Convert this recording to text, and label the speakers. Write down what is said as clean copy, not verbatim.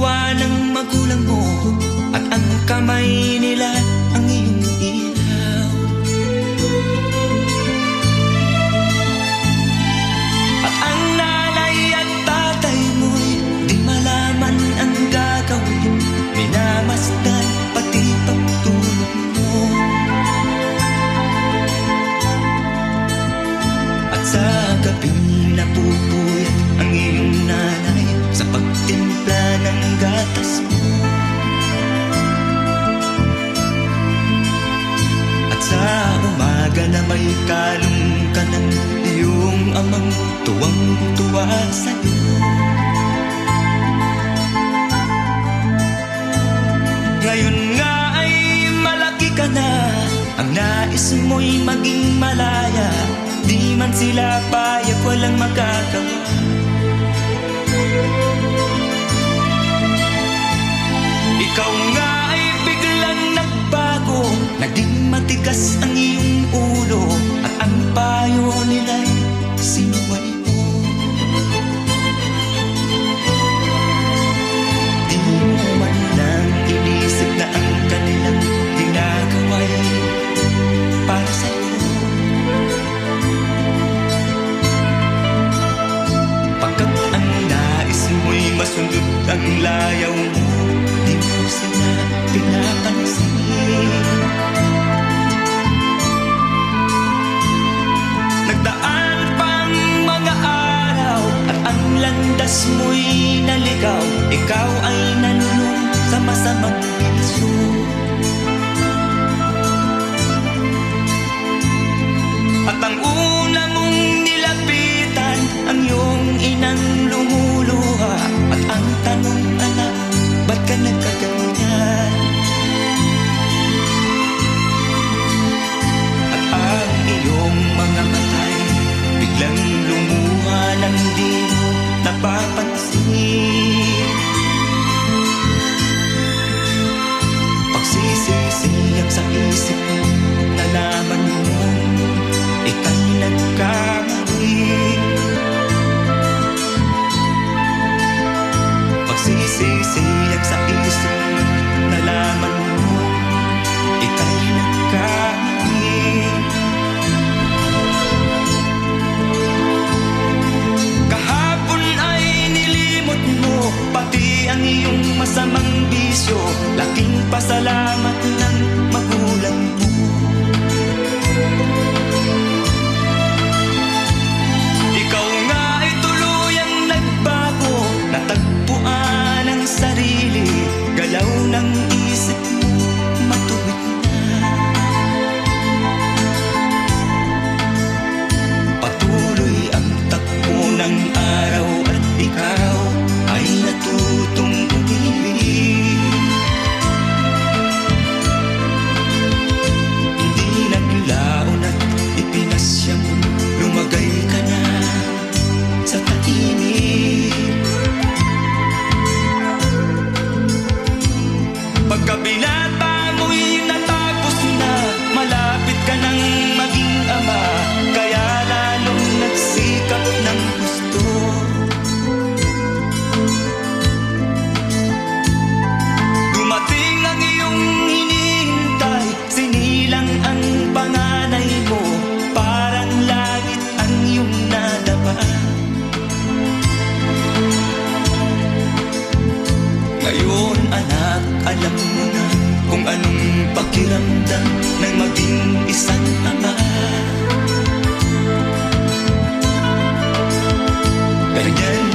Speaker 1: tuwa ng magulang mo, at ang kamay nila ang iyong ilaw. At ang nanay at tatay mo'y di malaman ang gagawin, minamasdan pati pagtulog mo. At sa gabing napupuyat ang iyong nanay sa pagtimpla ng gatas mo. At sa umaga na may kalong ka ng iyong amang tuwang-tuwa sa'yo. Ngayon nga ay malaki ka na, ang nais mo'y maging malaya. Di man sila payag, walang magagawa. Ikaw nga ay biglang nagbago, naging matigas ang iyong ulo, at ang payo nila'y sinuway mo. Di mo man lang inisip na ang kanilang ginagawa'y para sa'yo. Pagkat ang nais mo'y masunod ang layaw mo, di mo sila pinapansin. Nagdaan pang mga araw at ang landas mo'y naligaw. Ikaw ay nalulung sa masamang bisyo. At ang una mong nilapitan ang iyong inang lumuluha. At ang tanong, anak, ba't ka nagkaganyan? At ang iyong mga matay biglang lumuha nang di mo napapansin. Pagsisisiyag sa isip mo, nalaman mo ika'y nagkamali. Pagsisisiyag sa isip mo, nalaman mo ika'y nagkamali. Kahapon ay nilimot mo pati ang iyong masamang bisyo. Laking pasalamat ng magulang mo. Ikaw nga ay tuluyang nagbago, natagpuan ang sarili, galaw ng isip mo matuwid na. Patuloy ang takbo ng araw at ikaw ay natutong umibig. Hindi naglaon at ipinasya mo, lumagay ka na sa tahimik. Pagkabinata mo'y natapos na, malapit ka nang maging ama, kaya lalong nagsikap ng gusto. Dumating ang iyong hinihintay, sinilang ang panganay mo, parang langit ang iyong nadama. Ngayon anak, alam mo na kung anong pakiramdam ng maging isang ama. Ganyan